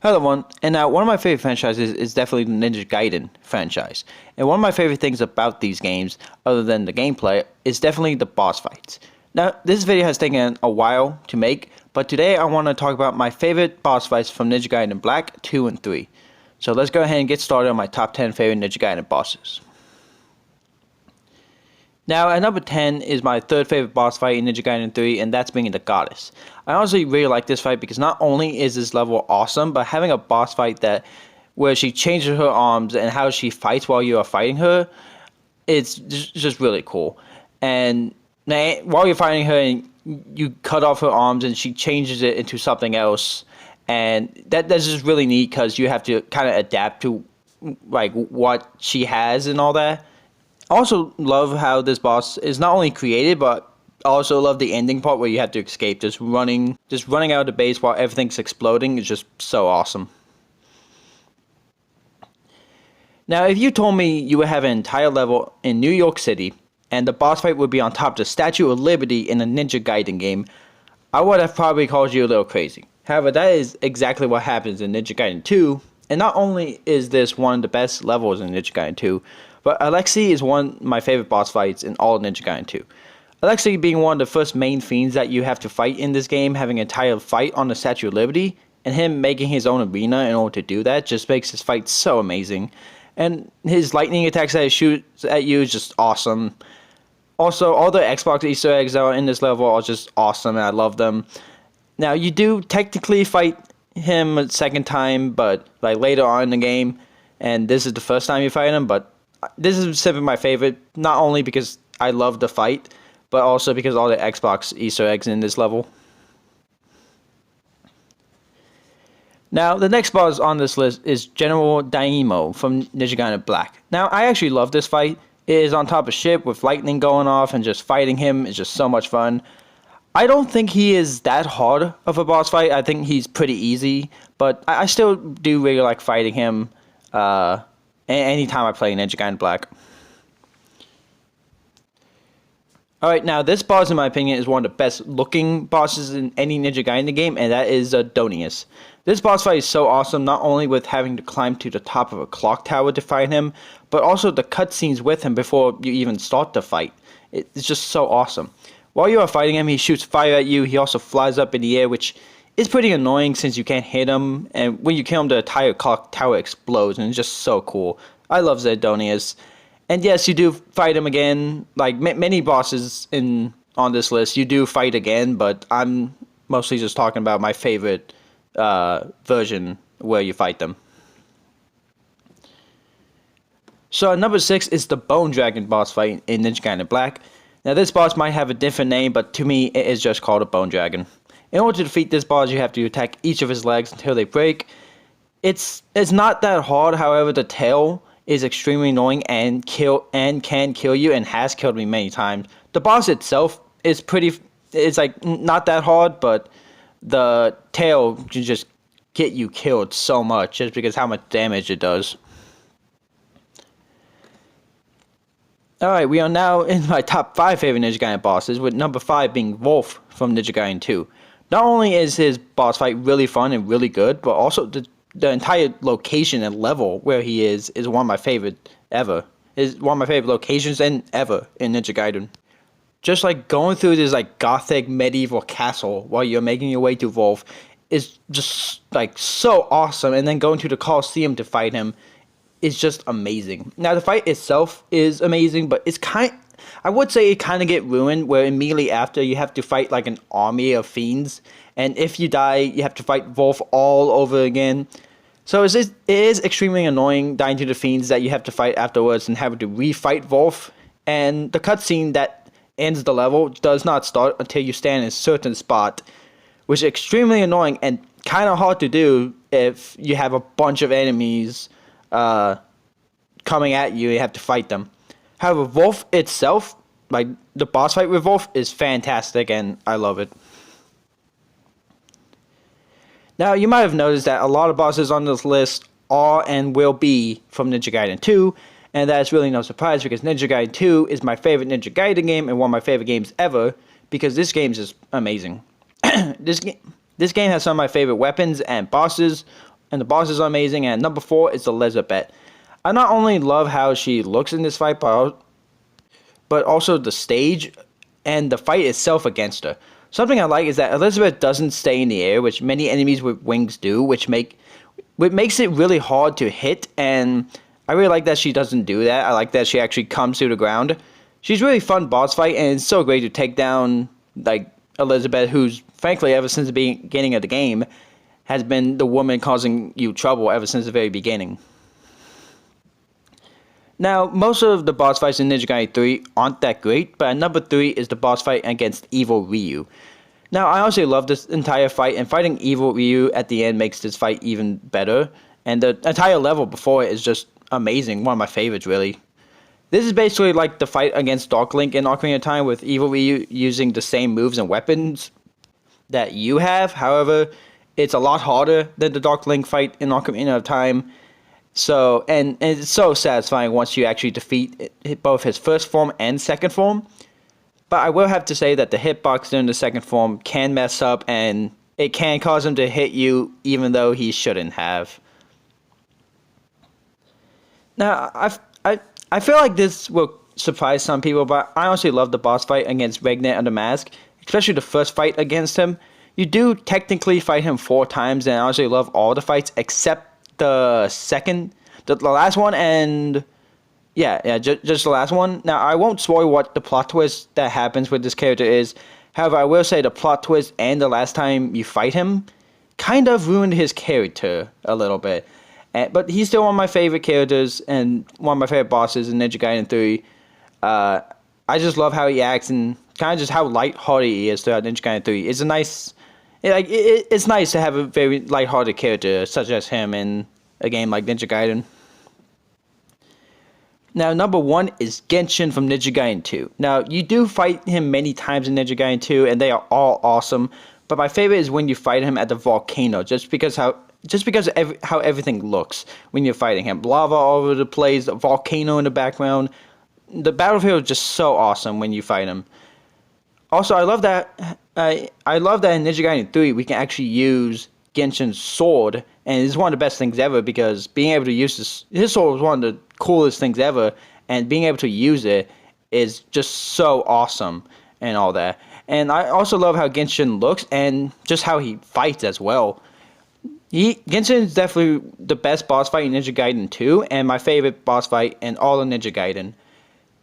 Hello, everyone. And now, one of my favorite franchises is definitely the Ninja Gaiden franchise. And one of my favorite things about these games, other than the gameplay, is definitely the boss fights. Now, this video has taken a while to make, but today I want to talk about my favorite boss fights from Ninja Gaiden Black 2 and 3. So let's go ahead and get started on my top 10 favorite Ninja Gaiden bosses. Now, at number 10 is my third favorite boss fight in Ninja Gaiden 3, and that's being the Goddess. I honestly really like this fight because not only is this level awesome, but having a boss fight where she changes her arms and how she fights while you are fighting her, it's just really cool. And while you're fighting her, and you cut off her arms and she changes it into something else, and that's just really neat because you have to kind of adapt to like what she has and all that. I also love how this boss is not only created, but I also love the ending part where you have to escape. Just running out of the base while everything's exploding is just so awesome. Now, if you told me you would have an entire level in New York City, and the boss fight would be on top of the Statue of Liberty in a Ninja Gaiden game, I would have probably called you a little crazy. However, that is exactly what happens in Ninja Gaiden 2, and not only is this one of the best levels in Ninja Gaiden 2, but Alexis is one of my favorite boss fights in all of Ninja Gaiden 2. Alexis being one of the first main fiends that you have to fight in this game, having an entire fight on the Statue of Liberty, and him making his own arena in order to do that just makes his fight so amazing. And his lightning attacks that he shoots at you is just awesome. Also, all the Xbox Easter eggs that are in this level are just awesome, and I love them. Now, you do technically fight him a second time, but like later on in the game, and this is the first time you fight him, but this is simply my favorite, not only because I love the fight, but also because all the Xbox Easter eggs in this level. Now, the next boss on this list is Generaldyneema from Ninja Gaiden Black. Now, I actually love this fight. It is on top of a ship with lightning going off, and just fighting him is just so much fun. I don't think he is that hard of a boss fight. I think he's pretty easy, but I still do really like fighting him anytime I play Ninja Gaiden Black. Alright, now this boss in my opinion is one of the best looking bosses in any Ninja Gaiden game, and that is Zedonius. This boss fight is so awesome, not only with having to climb to the top of a clock tower to fight him, but also the cutscenes with him before you even start the fight. It's just so awesome. While you are fighting him, he shoots fire at you. He also flies up in the air, which is pretty annoying since you can't hit him, and when you kill him, the entire clock tower explodes, and it's just so cool. I love Zedonius. And yes, you do fight him again. Like many bosses on this list, you do fight again, but I'm mostly just talking about my favorite version where you fight them. So number 6 is the Bone Dragon boss fight in Ninja Gaiden Black. Now this boss might have a different name, but to me it is just called a Bone Dragon. In order to defeat this boss, you have to attack each of his legs until they break. It's not that hard, however the tail is extremely annoying and can kill you, and has killed me many times. The boss itself is it's like not that hard, but the tail can just get you killed so much just because how much damage it does. Alright, we are now in my top 5 favorite Ninja Gaiden bosses, with number 5 being Wolf from Ninja Gaiden 2. Not only is his boss fight really fun and really good, but also the entire location and level where he is one of my favorite ever. Is one of my favorite locations ever in Ninja Gaiden. Just like going through this like gothic medieval castle while you're making your way to Wolf is just like so awesome, and then going to the Colosseum to fight him is just amazing. Now the fight itself is amazing, but I would say it kind of get ruined where immediately after you have to fight like an army of fiends, and if you die you have to fight Wolf all over again. So it is extremely annoying dying to the fiends that you have to fight afterwards and having to refight Wolf, and the cutscene that ends the level does not start until you stand in a certain spot, which is extremely annoying and kind of hard to do if you have a bunch of enemies coming at you and you have to fight them. However, Wolf itself, like the boss fight with Wolf, is fantastic and I love it. Now, you might have noticed that a lot of bosses on this list are and will be from Ninja Gaiden 2, and that's really no surprise because Ninja Gaiden 2 is my favorite Ninja Gaiden game and one of my favorite games ever because this game is amazing. This game has some of my favorite weapons and bosses, and the boss is amazing. And number 4 is Elizabeth. I not only love how she looks in this fight, but also the stage and the fight itself against her. Something I like is that Elizabeth doesn't stay in the air, which many enemies with wings do, which makes it really hard to hit, and I really like that she doesn't do that. I like that she actually comes to the ground. She's really fun boss fight, and it's so great to take down like Elizabeth, who's frankly ever since the beginning of the game has been the woman causing you trouble ever since the very beginning. Now, most of the boss fights in Ninja Gaiden 3 aren't that great, but number 3 is the boss fight against Evil Wiiu. Now, I honestly love this entire fight, and fighting Evil Wiiu at the end makes this fight even better, and the entire level before it is just amazing, one of my favorites, really. This is basically like the fight against Dark Link in Ocarina of Time with Evil Wiiu using the same moves and weapons that you have. However, it's a lot harder than the Dark Link fight in Ocarina of Time. So, and it's so satisfying once you actually defeat both his first form and second form. But I will have to say that the hitbox during the second form can mess up, and it can cause him to hit you even though he shouldn't have. Now, I feel like this will surprise some people, but I honestly love the boss fight against Regnant of the Mask, especially the first fight against him. You do technically fight him 4 times, and I honestly love all the fights except the last one, and just the last one. Now, I won't spoil what the plot twist that happens with this character is. However, I will say the plot twist and the last time you fight him kind of ruined his character a little bit. But he's still one of my favorite characters and one of my favorite bosses in Ninja Gaiden 3. I just love how he acts and kind of just how lighthearted he is throughout Ninja Gaiden 3. It's a nice... it's nice to have a very lighthearted character such as him in a game like Ninja Gaiden. Now, number 1 is Genshin from Ninja Gaiden 2. Now, you do fight him many times in Ninja Gaiden 2, and they are all awesome. But my favorite is when you fight him at the volcano, just because how everything looks when you're fighting him. Lava all over the place, a volcano in the background. The battlefield is just so awesome when you fight him. Also, I love that in Ninja Gaiden 3 we can actually use Genshin's sword, and it's one of the best things ever because being able to use his sword was one of the coolest things ever, and being able to use it is just so awesome and all that. And I also love how Genshin looks and just how he fights as well. Genshin is definitely the best boss fight in Ninja Gaiden 2, and my favorite boss fight in all of Ninja Gaiden.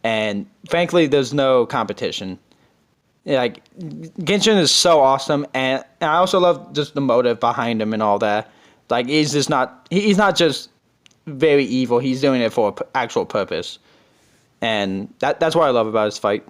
And frankly, there's no competition. Like, Genshin is so awesome, and I also love just the motive behind him and all that. Like, he's not just very evil, he's doing it for an actual purpose. And that's what I love about his fight.